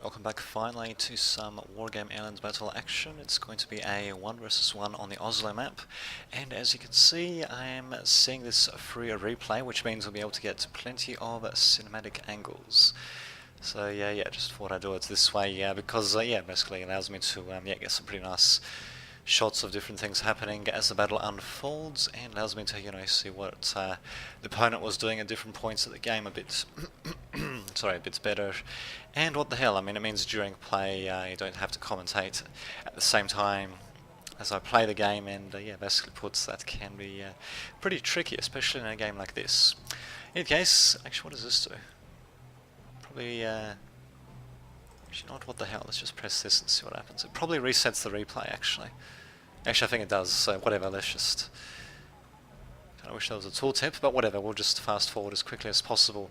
Welcome back finally to some Wargame Airland Battle action. It's going to be a 1 versus 1 on the Oslo map, and as you can see I am seeing this through a replay, which means we'll be able to get plenty of cinematic angles. So yeah, just thought I'd do it this way, because basically it allows me to get some pretty nice shots of different things happening as the battle unfolds, and allows me to see what the opponent was doing at different points of the game a bit sorry, a bit better. And what the hell, I mean, it means during play you don't have to commentate at the same time as I play the game, and basically puts that can be pretty tricky, especially in a game like this. In any case, actually, what does this do? Probably actually not, what the hell, let's just press this and see what happens. It probably resets the replay, actually. I think it does, so whatever, let's just... I wish there was a tooltip, but whatever, we'll just fast forward as quickly as possible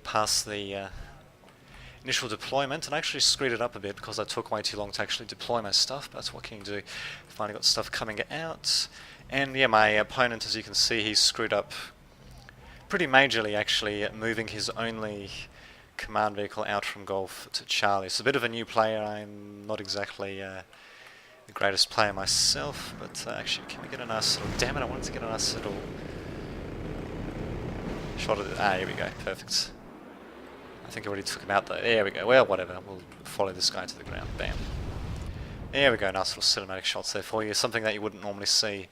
past the initial deployment, and I actually screwed it up a bit because I took way too long to actually deploy my stuff, but what can you do? Finally got stuff coming out, and yeah, my opponent, as you can see, he's screwed up pretty majorly, actually, moving his only command vehicle out from Golf to Charlie. So a bit of a new player. I'm not exactly the greatest player myself, but actually, can we get a nice little... Damn it, I wanted to get a nice little shot of it. Ah, here we go, perfect. I think I already took him out though. There we go. Well, whatever. We'll follow this guy to the ground. Bam. There we go. Nice little cinematic shots there for you. Something that you wouldn't normally see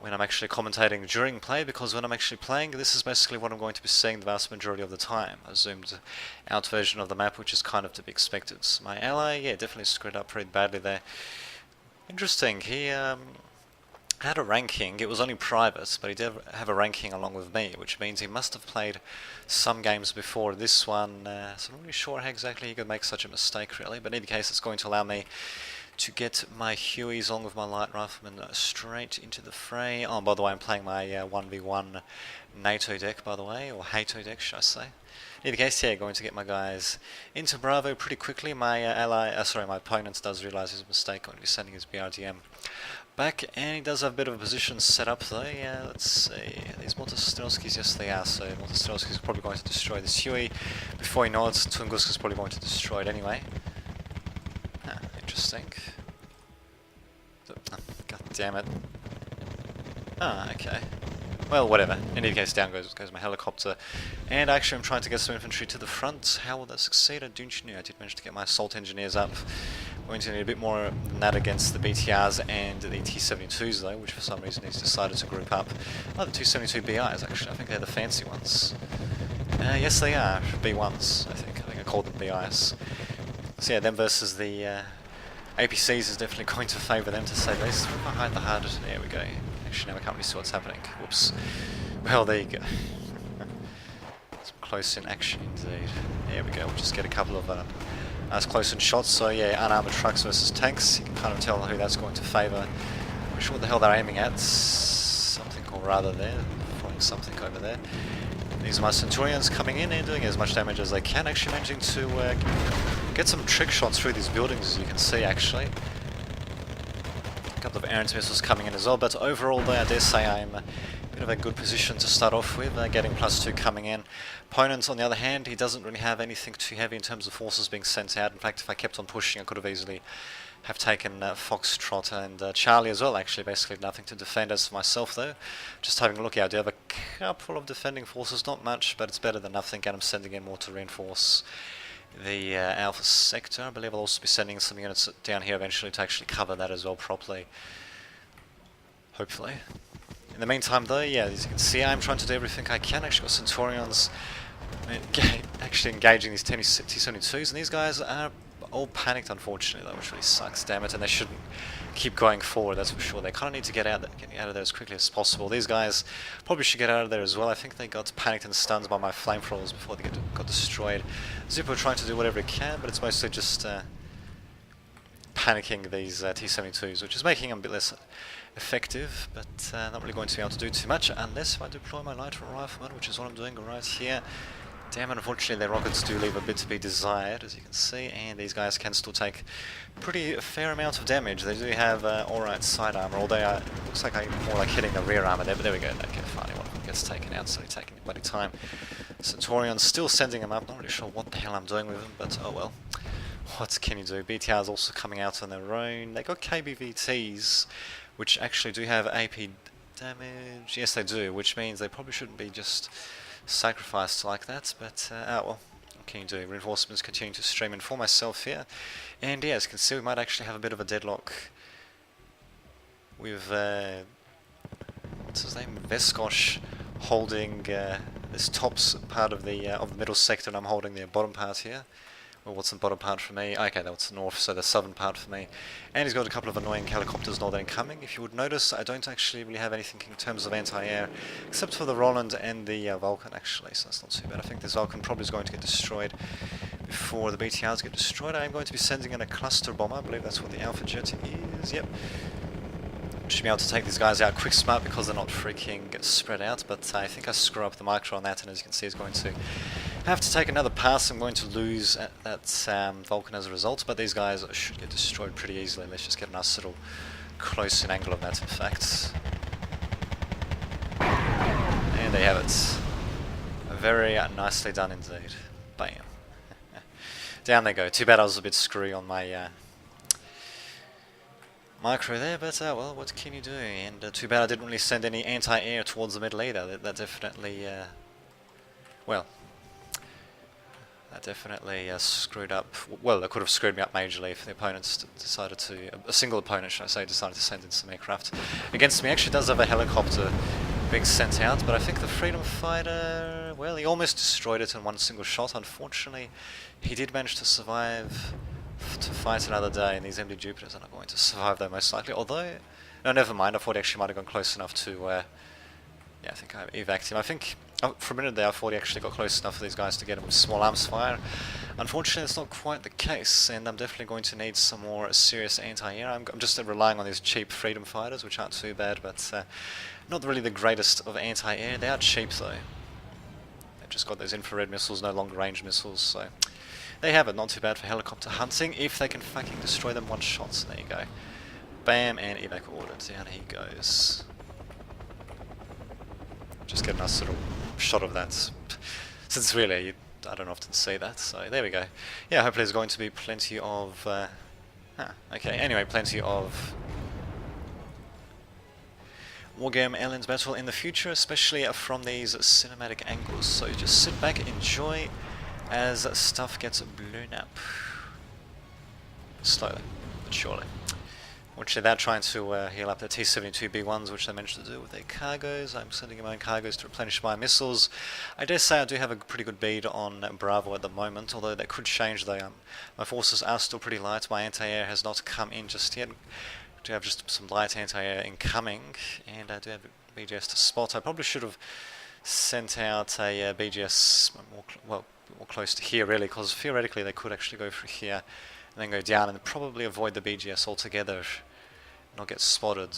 when I'm actually commentating during play, because when I'm actually playing, this is basically what I'm going to be seeing the vast majority of the time. A zoomed out version of the map, which is kind of to be expected. So my ally, definitely screwed up pretty badly there. Interesting. He had a ranking. It was only private, but he did have a ranking along with me, which means he must have played some games before this one, so I'm not really sure how exactly he could make such a mistake, really, but in any case it's going to allow me to get my Hueys along with my light riflemen straight into the fray. Oh, by the way, I'm playing my 1v1 NATO deck, by the way, or HATO deck, should I say. In any case, going to get my guys into Bravo pretty quickly. My my opponent does realise his mistake, going to be sending his BRDM back, and he does have a bit of a position set up though. Let's see, these Motostrelskis, yes they are, so Motostrelski's probably going to destroy this Huey. Before you know it, Tunguska's probably going to destroy it anyway. Interesting. God damn it. Okay. Well, whatever. In any case, down goes my helicopter. And actually I'm trying to get some infantry to the front. How will that succeed? I don't know. I did manage to get my assault engineers up. Going to need a bit more than that against the BTRs and the T-72s though, which for some reason he's decided to group up. Oh, the T-72BIs actually. I think they're the fancy ones. Yes they are. B1s, I think. I called them BIs. So yeah, them versus the APCs is definitely going to favour them, to say the least. Behind the HUD. There we go. Actually, now I can't really see what's happening. Whoops. Well, there you go. Some close in action indeed. There we go. We'll just get a couple of nice close in shots. So yeah, unarmoured trucks versus tanks. You can kind of tell who that's going to favour. I'm not sure what the hell they're aiming at. Something or rather there. Throwing something over there. These are my Centurions coming in and doing as much damage as they can. Actually managing to get some trick shots through these buildings, as you can see actually. A couple of errant missiles coming in as well, but overall I dare say I'm in a bit of a good position to start off with, getting +2 coming in. Opponent, on the other hand, he doesn't really have anything too heavy in terms of forces being sent out. In fact, if I kept on pushing, I could have easily have taken Foxtrot and Charlie as well, actually. Basically nothing to defend. As for myself though, just having a look out, I do have a couple of defending forces, not much, but it's better than nothing, and I'm sending in more to reinforce the Alpha sector. I believe I'll also be sending some units down here eventually to actually cover that as well properly, hopefully. In the meantime though, as you can see, I'm trying to do everything I can. Actually got Centurions actually engaging these T-72s, and these guys are all panicked unfortunately though, which really sucks, damn it, and they shouldn't keep going forward, that's for sure. They kind of need to get out of there as quickly as possible. These guys probably should get out of there as well. I think they got panicked and stunned by my flamethrowers before they got destroyed. Zippo trying to do whatever he can, but it's mostly just panicking these T-72s, which is making them a bit less effective, but not really going to be able to do too much unless if I deploy my light rifleman, which is what I'm doing right here. Damn it, unfortunately their rockets do leave a bit to be desired, as you can see, and these guys can still take pretty fair amount of damage. They do have alright side armor, although it looks like I'm more like hitting the rear armor there, but there we go. Okay, finally one of them gets taken out, so they're taking bloody time Centurion's still sending him up. Not really sure what the hell I'm doing with him, but oh well. What can you do? BTR's also coming out on their own. They got KBVTs, which actually do have AP damage. Yes, they do, which means they probably shouldn't be just sacrificed like that, but oh well. What can you do? Reinforcements continue to stream in for myself here. And yeah, as you can see, we might actually have a bit of a deadlock with, what's his name? Veskosh holding this top part of the middle sector, and I'm holding the bottom part here. Well, what's the bottom part for me? Okay, that's the north, so the southern part for me. And he's got a couple of annoying helicopters northern incoming. If you would notice, I don't actually really have anything in terms of anti-air, except for the Roland and the Vulcan, actually, so that's not too bad. I think this Vulcan probably is going to get destroyed before the BTRs get destroyed. I am going to be sending in a cluster bomber. I believe that's what the Alpha Jet is. Yep. Should be able to take these guys out quick smart because they're not freaking spread out, but I think I screw up the micro on that, and as you can see, it's going to have to take another pass. I'm going to lose that Vulcan as a result, but these guys should get destroyed pretty easily. Let's just get a nice little close-in angle of that, in fact. And there you have it. Very nicely done indeed. Bam. Down they go. Too bad I was a bit screwy on my micro there, but well, what can you do? And too bad I didn't really send any anti-air towards the middle either. That definitely, well, that definitely screwed up. Well, that could have screwed me up majorly if the opponents decided to, a single opponent, should I say, decided to send in some aircraft against me. Actually does have a helicopter being sent out, but I think the Freedom Fighter, well, he almost destroyed it in one single shot. Unfortunately, he did manage to survive to fight another day, and these MD Jupiters are not going to survive though, most likely. Although, no, never mind, I thought he actually might have gone close enough to, yeah, I think I evac him. I think, for a minute there, I thought he actually got close enough for these guys to get him with small arms fire. Unfortunately, it's not quite the case, and I'm definitely going to need some more serious anti-air. I'm just relying on these cheap Freedom Fighters, which aren't too bad, but not really the greatest of anti-air. They are cheap though. They've just got those infrared missiles, no longer range missiles, so they have it. Not too bad for helicopter hunting, if they can fucking destroy them one shot. So there you go. Bam, and evac ordered. Down he goes. Just get a nice little shot of that. Since really, I don't often see that, so there we go. Yeah, hopefully there's going to be plenty of... okay, anyway, plenty of Wargame Airland Battle in the future, especially from these cinematic angles. So just sit back, enjoy as stuff gets blown up. Slowly, but surely. Which they're trying to heal up their T-72B1s, which they managed to do with their cargoes. I'm sending my own cargoes to replenish my missiles. I dare say I do have a pretty good bead on Bravo at the moment, although that could change. My forces are still pretty light. My anti-air has not come in just yet. I do have just some light anti-air incoming, and I do have a BGS to spot. I probably should have sent out a BGS more close to here, really, because theoretically they could actually go through here and then go down and probably avoid the BGS altogether, not get spotted,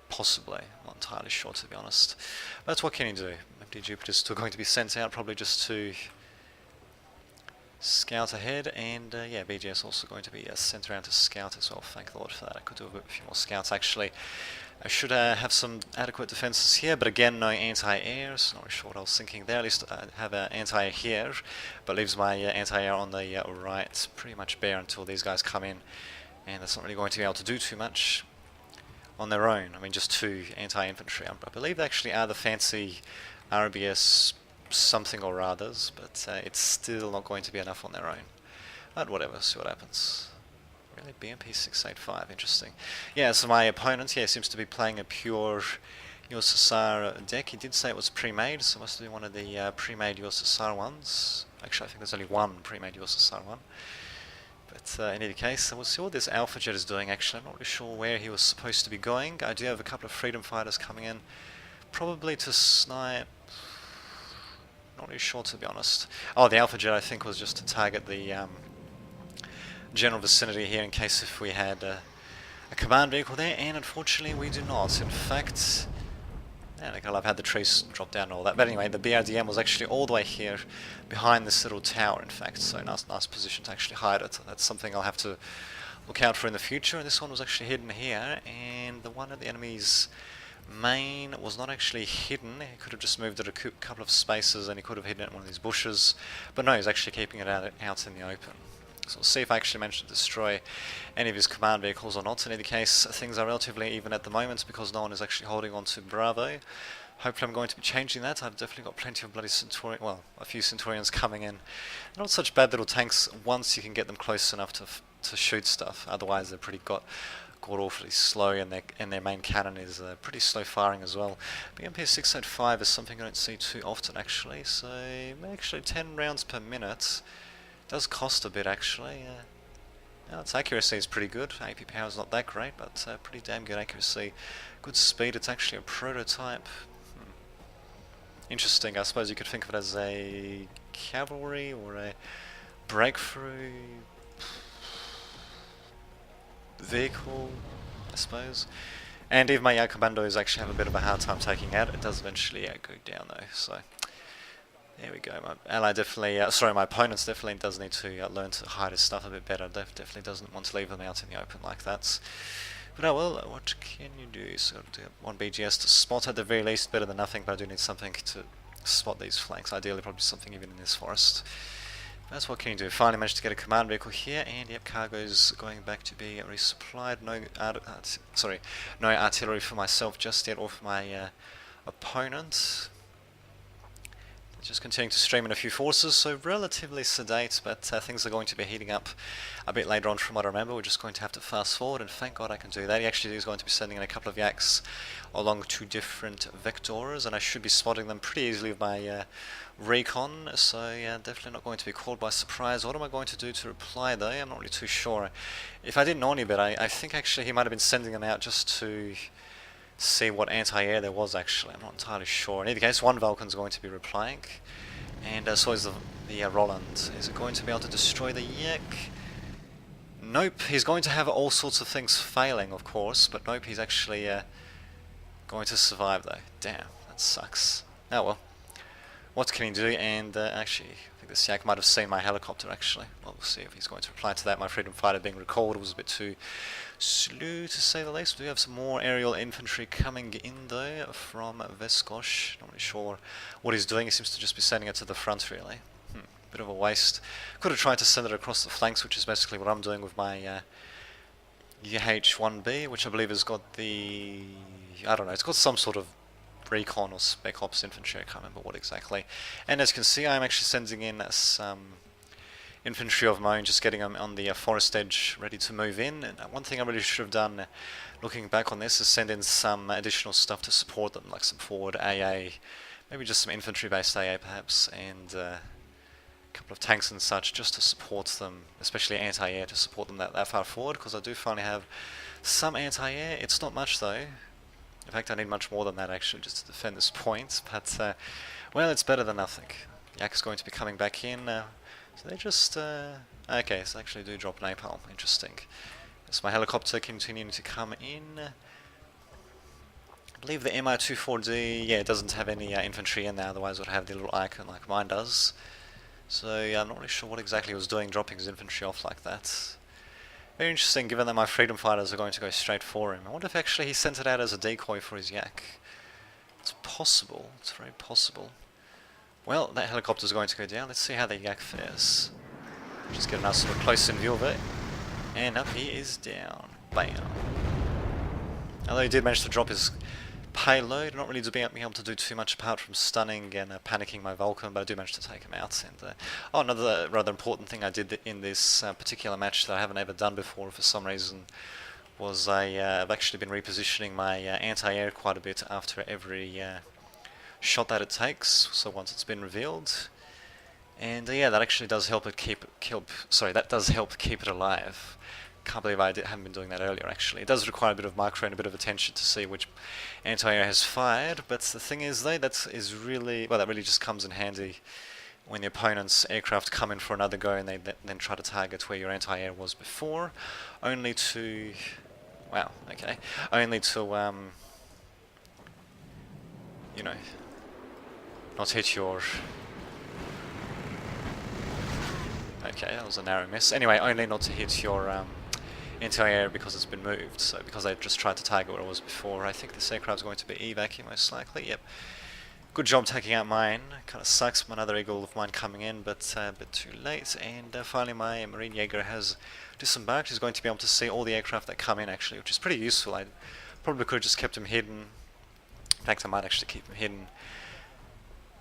possibly. I'm not entirely sure, to be honest. But what can you do? MD Jupiter's still going to be sent out, probably just to scout ahead, and yeah, BGS also going to be sent around to scout as well. Thank the Lord for that. I could do a few more scouts, actually. I should have some adequate defenses here, but again, no anti-air, so not really sure what I was thinking there. At least I have an anti-air here, but leaves my anti-air on the right pretty much bare until these guys come in, and that's not really going to be able to do too much on their own. I mean, just two anti-infantry. I believe they actually are the fancy RBS something or others, but it's still not going to be enough on their own. But whatever, see what happens. Really, BMP 685, interesting. Yeah, so my opponent here seems to be playing a pure USSR deck. He did say it was pre-made, so it must have been one of the pre-made USSR ones. Actually, I think there's only one pre-made USSR one. But in any case, we'll see what this Alpha Jet is doing, actually. I'm not really sure where he was supposed to be going. I do have a couple of Freedom Fighters coming in, probably to snipe. Not really sure, to be honest. Oh, the Alpha Jet, I think, was just to target the general vicinity here in case if we had a command vehicle there, and unfortunately we do not. In fact, yeah, I've had the trees drop down and all that, but anyway, the BRDM was actually all the way here behind this little tower, in fact, so nice position to actually hide it. That's something I'll have to look out for in the future, and this one was actually hidden here, and the one of the enemy's main was not actually hidden. He could have just moved it a couple of spaces and he could have hidden it in one of these bushes. But no, he's actually keeping it out in the open. So we'll see if I actually manage to destroy any of his command vehicles or not. In any case, things are relatively even at the moment because no one is actually holding on to Bravo. Hopefully I'm going to be changing that. I've definitely got plenty of bloody Centurion, well, a few Centurions coming in. Not such bad little tanks once you can get them close enough to shoot stuff. Otherwise they're pretty god awfully slow, and their main cannon is pretty slow firing as well. BMP 685 is something I don't see too often actually. So actually 10 rounds per minute. Does cost a bit actually. Its accuracy is pretty good. AP power is not that great, but pretty damn good accuracy. Good speed. It's actually a prototype. Interesting. I suppose you could think of it as a cavalry or a breakthrough vehicle, I suppose. And even my commandos actually have a bit of a hard time taking out. It does eventually go down though. So there we go. My ally definitely, my opponent definitely does need to learn to hide his stuff a bit better. Definitely doesn't want to leave them out in the open like that. But oh well, what can you do? So do one BGS to spot at the very least, better than nothing, but I do need something to spot these flanks. Ideally probably something even in this forest. That's what can you do. Finally managed to get a command vehicle here, and yep, cargo's going back to be resupplied. No artillery for myself just yet, or for my opponent. Just continuing to stream in a few forces, so relatively sedate, but things are going to be heating up a bit later on from what I remember. We're just going to have to fast forward, and thank God I can do that. He actually is going to be sending in a couple of yaks along 2 different vectors, and I should be spotting them pretty easily with my recon, so yeah, definitely not going to be caught by surprise. What am I going to do to reply though? I'm not really too sure. If I didn't know any better, I think actually he might have been sending them out just to see what anti-air there was actually. I'm not entirely sure. In either case, one Vulcan's going to be replying, and so is the Roland. Is it going to be able to destroy the Yak? Nope. He's going to have all sorts of things failing, of course, but nope, he's actually going to survive though. Damn, that sucks. Oh well. What can he do? And actually, I think this Yak might have seen my helicopter actually. Well, we'll see if he's going to reply to that. My freedom fighter being recalled was a bit too slow to say the least. We do have some more aerial infantry coming in though from Veskosh. Not really sure what he's doing. He seems to just be sending it to the front really. Bit of a waste. Could have tried to send it across the flanks, which is basically what I'm doing with my UH-1B, which I believe has got the... I don't know, it's got some sort of recon or spec ops infantry, I can't remember what exactly. And as you can see, I'm actually sending in some infantry of my own, just getting them on the forest edge ready to move in. And one thing I really should have done, looking back on this, is send in some additional stuff to support them, like some forward AA, maybe just some infantry based AA perhaps, and a couple of tanks and such, just to support them, especially anti-air, to support them that far forward, because I do finally have some anti-air. It's not much though. In fact, I need much more than that actually, just to defend this point, but well, it's better than nothing. Yak is going to be coming back in, so they just, okay, so they actually do drop napalm, interesting. So my helicopter continuing to come in. I believe the Mi-24D, yeah, it doesn't have any infantry in there, otherwise it would have the little icon like mine does. So yeah, I'm not really sure what exactly he was doing, dropping his infantry off like that. Very interesting, given that my freedom fighters are going to go straight for him. I wonder if actually he sent it out as a decoy for his Yak. It's possible. It's very possible. Well, that helicopter's going to go down. Let's see how the Yak fares. Just get a nice sort of close-in view of it. And up he is down. Bam. Although he did manage to drop his payload, not really being able to do too much apart from stunning and panicking my Vulcan, but I do manage to take him out. And oh, another rather important thing I did in this particular match that I haven't ever done before for some reason was I've actually been repositioning my anti-air quite a bit after every shot that it takes, so once it's been revealed. And yeah, that actually does help it keep it alive. Can't believe I haven't been doing that earlier actually. It does require a bit of micro and a bit of attention to see which anti-air has fired, but the thing is though, that really just comes in handy when the opponent's aircraft come in for another go and they then try to target where your anti-air was before, only to you know, not hit your... Okay, that was a narrow miss. Anyway, only not to hit your anti-air because it's been moved. So because they just tried to target what it was before. I think this aircraft's going to be evac most likely. Yep. Good job taking out mine. Kind of sucks another eagle of mine coming in, but a bit too late. And finally my Marine Jaeger has disembarked. He's going to be able to see all the aircraft that come in actually, which is pretty useful. I probably could have just kept him hidden. In fact, I might actually keep him hidden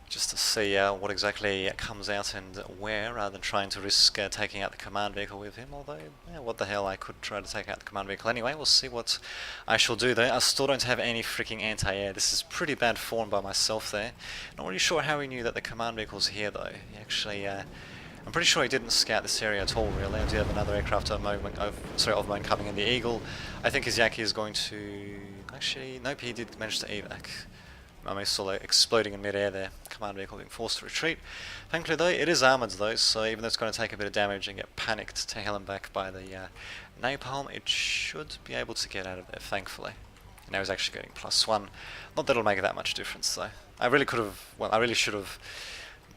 just to see what exactly comes out and where, rather than trying to risk taking out the command vehicle with him. Although, yeah, what the hell, I could try to take out the command vehicle anyway. We'll see what I shall do though. I still don't have any freaking anti-air. This is pretty bad form by myself there. Not really sure how he knew that the command vehicle's here though. He actually, I'm pretty sure he didn't scout this area at all really. I do have another aircraft of mine coming in, the Eagle. I think his Yaki is going to... Actually, nope, he did manage to evac. I saw it exploding in mid-air there, command vehicle being forced to retreat. Thankfully though, it is armoured though, so even though it's going to take a bit of damage and get panicked to hell and back by the napalm, it should be able to get out of there, thankfully. And now he's actually getting +1. Not that it'll make that much difference though. I really could have, well, I really should have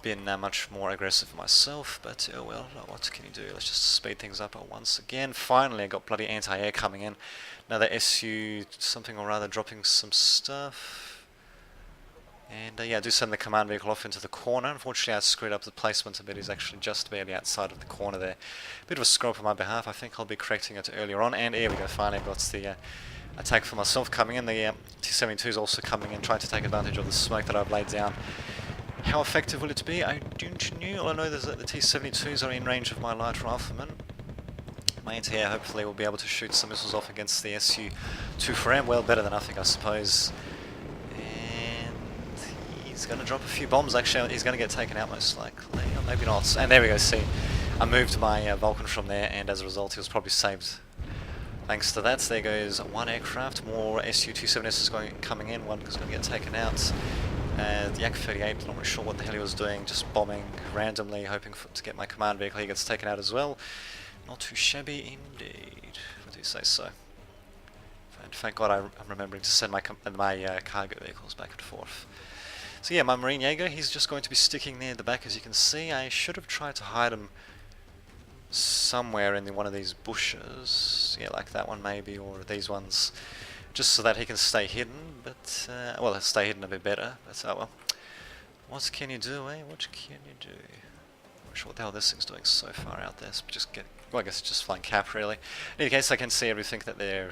been much more aggressive myself, but oh well, what can you do? Let's just speed things up once again. Finally, I got bloody anti-air coming in. Another SU something or other dropping some stuff. And yeah, I do send the command vehicle off into the corner. Unfortunately, I screwed up the placement a bit. He's actually just barely outside of the corner there. Bit of a screw up on my behalf. I think I'll be correcting it earlier on. And here we go, finally got the attack for myself coming in. The T-72 is also coming in, trying to take advantage of the smoke that I've laid down. How effective will it be? I don't know. All I know is that the T-72s are in range of my light rifleman. My anti-air hopefully will be able to shoot some missiles off against the Su-24M. Well, better than nothing, I suppose. He's going to drop a few bombs, actually. He's going to get taken out most likely, or maybe not. And there we go, see. I moved my Vulcan from there, and as a result he was probably saved. Thanks to that, there goes one aircraft. More Su-27S is coming in, one is going to get taken out. The Yak-38, not really sure what the hell he was doing, just bombing randomly, hoping to get my command vehicle. He gets taken out as well. Not too shabby indeed, if I do say so. And thank God I'm remembering to send my cargo vehicles back and forth. So yeah, my Marine Jaeger, he's just going to be sticking near the back, as you can see. I should have tried to hide him somewhere in one of these bushes. Yeah, like that one maybe, or these ones. Just so that he can stay hidden, but... well, he'll stay hidden a bit better, but oh well. What can you do, eh? What can you do? I'm not sure what the hell this thing's doing so far out there. So just get... Well, I guess it's just flying cap, really. In any case, I can see everything that they're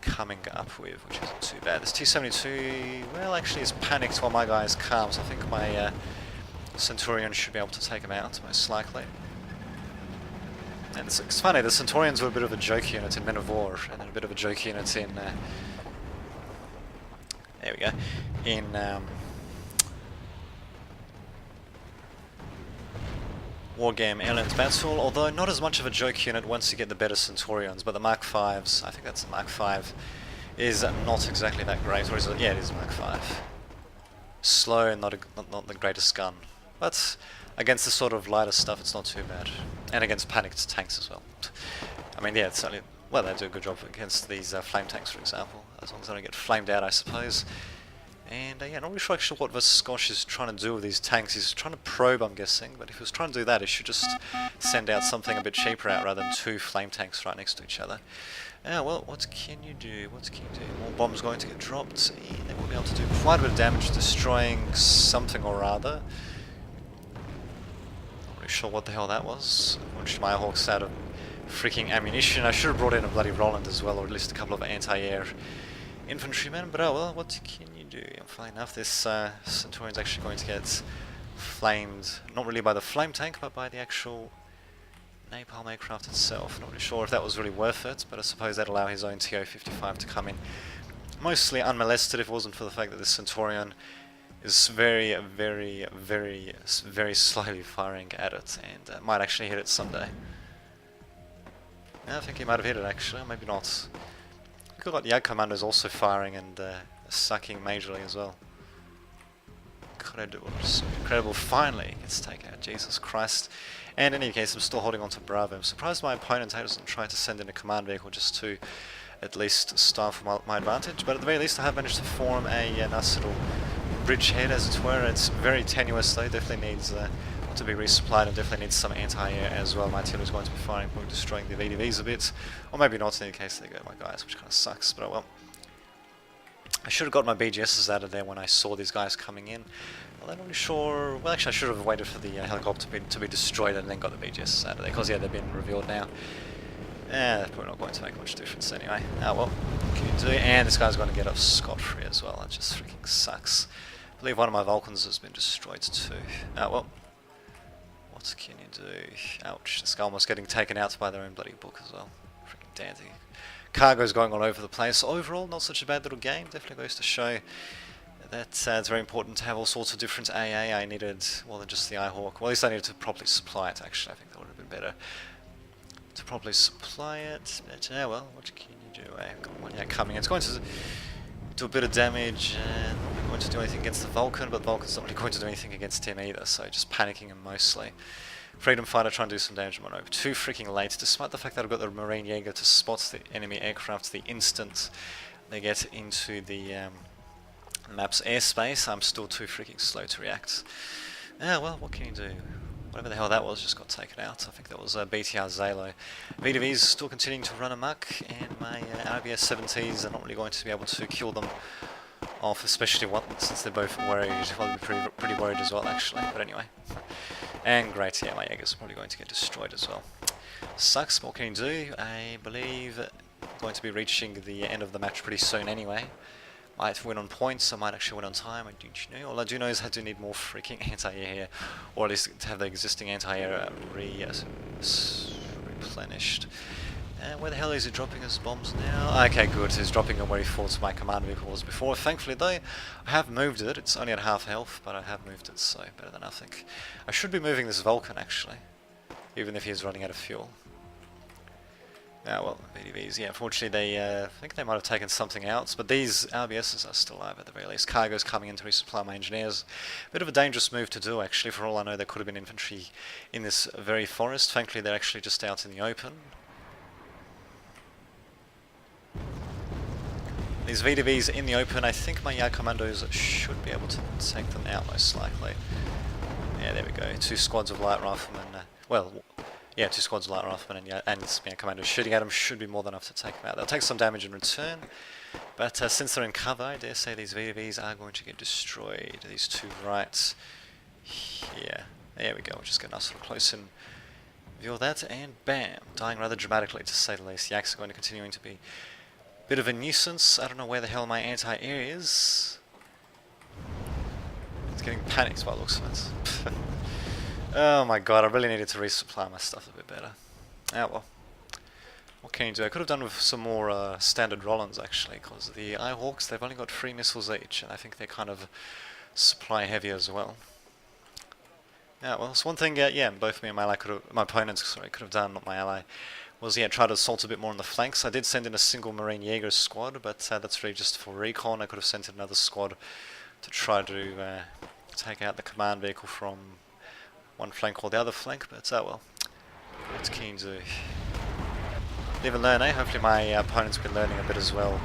coming up with, which isn't too bad. This T-72, well, actually is panicked while my guy is calm, so I think my Centurion should be able to take him out, most likely. And it's funny, the Centurions were a bit of a joke unit in Men of War, and then a bit of a joke unit in... there we go. In... Wargame Airland Battle, although not as much of a joke unit once you get the better Centurions, but the Mark 5s, I think that's the Mark 5, is not exactly that great, or is it? Yeah, it is Mark 5. Slow and not the greatest gun, but against the sort of lighter stuff it's not too bad, and against panicked tanks as well. I mean, yeah, it's certainly, well, they do a good job against these flame tanks, for example, as long as they don't get flamed out, I suppose. And yeah, not really sure actually what Viscosh is trying to do with these tanks. He's trying to probe, I'm guessing, but if he was trying to do that, he should just send out something a bit cheaper out rather than two flame tanks right next to each other. Well, what can you do? What can you do? More bombs going to get dropped. Yeah, they will be able to do quite a bit of damage, destroying something or other. Not really sure what the hell that was. Which my Hawk's out of freaking ammunition. I should have brought in a bloody Roland as well, or at least a couple of anti-air infantrymen, but oh well, what can you do? Funny enough, this Centurion's actually going to get flamed, not really by the flame tank, but by the actual napalm aircraft itself. Not really sure if that was really worth it, but I suppose that'd allow his own TO-55 to come in mostly unmolested if it wasn't for the fact that this Centurion is very, very, very, very slowly firing at it, and might actually hit it someday. Yeah, I think he might have hit it actually, maybe not. Look like the Yag Commando's also firing and sucking majorly as well. Incredible, incredible. Finally gets taken out, Jesus Christ. And in any case, I'm still holding on to Bravo. I'm surprised my opponent hasn't tried to send in a command vehicle just to at least start for my advantage, but at the very least I have managed to form a nice little bridgehead, as it were. It's very tenuous though, definitely needs a to be resupplied, and definitely needs some anti-air as well. My artillery is going to be firing, probably destroying the VDVs a bit, or maybe not in any case. There go my guys, which kind of sucks, but oh well. I should have got my BGSs out of there when I saw these guys coming in. Well, I'm not really sure. Well, actually, I should have waited for the helicopter to be destroyed and then got the BGSs out of there, because yeah, they've been revealed now. That's probably not going to make much difference anyway. Oh well, what can you do? And this guy's going to get off scot-free as well. That just freaking sucks. I believe one of my Vulcans has been destroyed too. Oh well. What can you do? Ouch, this guy almost getting taken out by their own bloody book as well. Freaking dandy. Cargo's going all over the place. Overall, not such a bad little game. Definitely goes to show that it's very important to have all sorts of different AA. I needed more than just the Eyehawk. Well, at least I needed to properly supply it, actually. I think that would have been better. To properly supply it. But, yeah, well, what can you do? I've got one coming in. It's going to do a bit of damage, and not going to do anything against the Vulcan, but the Vulcan's not really going to do anything against him either, so just panicking him mostly. Freedom Fighter trying to do some damage on Monope. Too freaking late, despite the fact that I've got the Marine Jaeger to spot the enemy aircraft the instant they get into the map's airspace. I'm still too freaking slow to react. Well, what can you do? Whatever the hell that was just got taken out. I think that was BTR Zalo. VDV's still continuing to run amok, and my RBS 70s are not really going to be able to kill them off, especially since they're both worried. Well, they'll be pretty worried as well, actually. But anyway. And great, yeah, my Jaeger's probably going to get destroyed as well. Sucks, what can you do? I believe I'm going to be reaching the end of the match pretty soon anyway. Might win on points, I might actually win on time, I don't know. All I do know is I do need more freaking anti-air here, or at least to have the existing anti-air replenished. Where the hell is he dropping his bombs now? Okay, good, he's dropping them where he thought my command vehicle was before. Thankfully though, I have moved it. It's only at half health, but I have moved it, so better than nothing. I should be moving this Vulcan actually, even if he's running out of fuel. Well, VDVs, yeah, unfortunately they, I think they might have taken something out, but these RBSs are still alive at the very least. Cargo's coming in to resupply my engineers. Bit of a dangerous move to do actually, for all I know there could have been infantry in this very forest. Thankfully they're actually just out in the open. These VDVs in the open, I think my Yard Commandos should be able to take them out most likely. Yeah, there we go, 2 squads of light riflemen, yeah, 2 squads of light riflemen and commandos shooting at them should be more than enough to take them out. They'll take some damage in return, but since they're in cover, I dare say these VDVs are going to get destroyed. These 2 right here. There we go, we're just getting us sort of close in view of that, and bam! Dying rather dramatically, to say the least. The Yaks are going to continue to be a bit of a nuisance. I don't know where the hell my anti-air is. It's getting panicked by the looks of it. Oh my god, I really needed to resupply my stuff a bit better. Well. What can you do? I could have done with some more standard Rollins actually, because the Eyehawks, they've only got 3 missiles each, and I think they're kind of supply heavy as well. Well, it's one thing, yeah, both me and my opponents could have done, not my ally, was, yeah, try to assault a bit more on the flanks. I did send in a single Marine Jaeger squad, but that's really just for recon. I could have sent in another squad to try to take out the command vehicle from one flank or the other flank, but well, what's keen to live and learn, eh? Hopefully my opponent's been learning a bit as well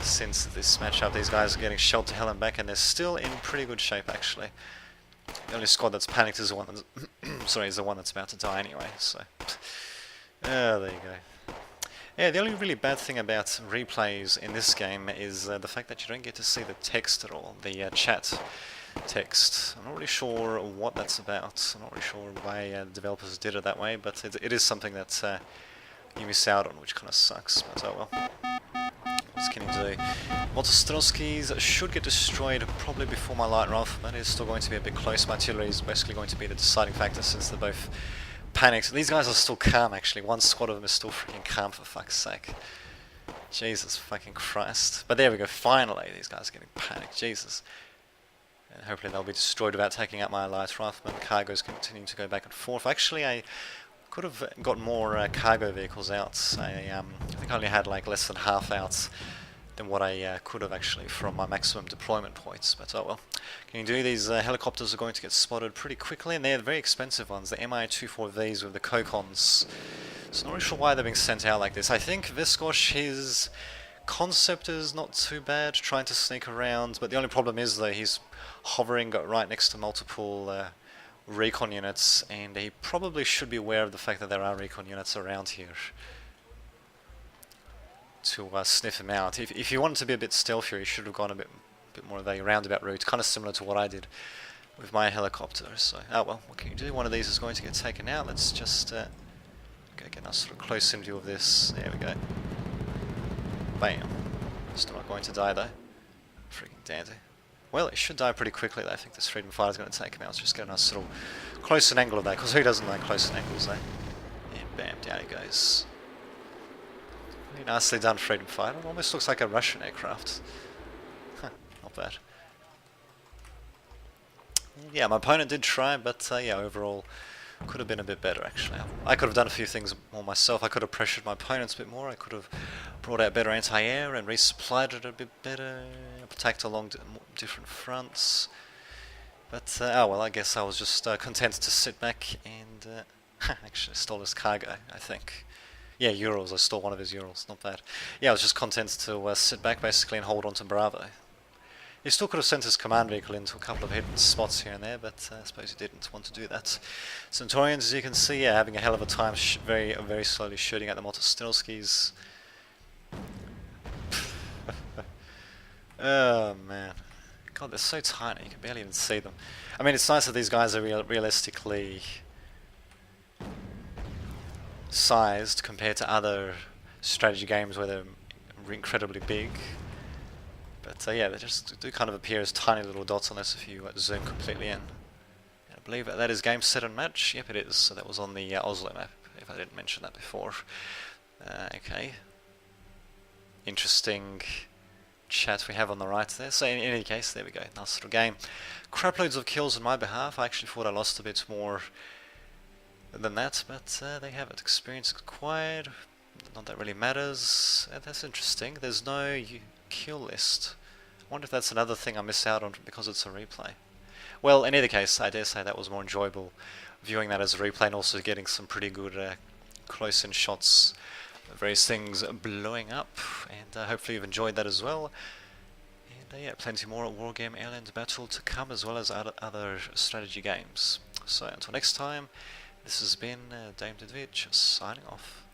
since this matchup. These guys are getting shelled to hell and back, and they're still in pretty good shape actually. The only squad that's panicked is the one that's is the one that's about to die anyway, so there you go. Yeah, the only really bad thing about replays in this game is the fact that you don't get to see the text at all, the chat text. I'm not really sure what that's about. I'm not really sure why the developers did it that way, but it is something that you miss out on, which kind of sucks, but oh well. What can you do? Motostrelskis should get destroyed probably before my light rifleman. It's still going to be a bit close. My artillery is basically going to be the deciding factor since they're both panicked. These guys are still calm actually. One squad of them is still freaking calm, for fuck's sake. Jesus fucking Christ. But there we go, finally these guys are getting panicked. Jesus. And hopefully they'll be destroyed without taking out my light rifleman. Cargo's continuing to go back and forth. Actually, I could have got more cargo vehicles out. I think I only had like less than half out than what I could have actually from my maximum deployment points, but oh well. Can you do? These helicopters are going to get spotted pretty quickly, and they're very expensive ones, the Mi-24Vs with the Kokons. So not really sure why they're being sent out like this. I think Viscosh, his concept is not too bad, trying to sneak around, but the only problem is though he's hovering right next to multiple recon units, and he probably should be aware of the fact that there are recon units around here to sniff him out. If he wanted to be a bit stealthier, he should have gone a bit more of a roundabout route, kind of similar to what I did with my helicopter. So, oh well, what can you do? One of these is going to get taken out. Let's just go get a sort of close in view of this. There we go. Bam. Still not going to die though. Freaking dandy. Well, it should die pretty quickly though. I think this freedom fighter is going to take him out. Let's just get a nice little close in angle of that, because who doesn't like close in angles though? And bam, down he goes. Really nicely done, freedom fighter. It almost looks like a Russian aircraft. Huh, not bad. Yeah, my opponent did try, but yeah, overall could have been a bit better actually. I could have done a few things more myself. I could have pressured my opponents a bit more. I could have brought out better anti-air and resupplied it a bit better, attacked along different fronts. But oh well, I guess I was just content to sit back and actually stole his cargo, I think. Yeah, Urals. I stole one of his Urals. Not bad. Yeah, I was just content to sit back basically and hold on to Bravo. He still could have sent his command vehicle into a couple of hidden spots here and there, but I suppose he didn't want to do that. Centaurians, as you can see, yeah, having a hell of a time very slowly shooting at the Motostilskis. Oh man. God, they're so tiny, you can barely even see them. I mean, it's nice that these guys are realistically sized compared to other strategy games where they're incredibly big. But yeah, they just do kind of appear as tiny little dots unless if you zoom completely in. And I believe that is game, set and match. Yep, it is. So that was on the Oslo map, if I didn't mention that before. Okay. Interesting chat we have on the right there. So in any case, there we go. Nice little game. Crap loads of kills on my behalf. I actually thought I lost a bit more than that, but they have it. Experience acquired. Not that really matters. That's interesting. There's no kill list. I wonder if that's another thing I miss out on because it's a replay. Well, in either case, I dare say that was more enjoyable viewing that as a replay and also getting some pretty good close-in shots of various things blowing up, and hopefully you've enjoyed that as well. And yeah, plenty more Wargame Airland Battle to come, as well as other strategy games. So until next time, this has been Dame Didvich signing off.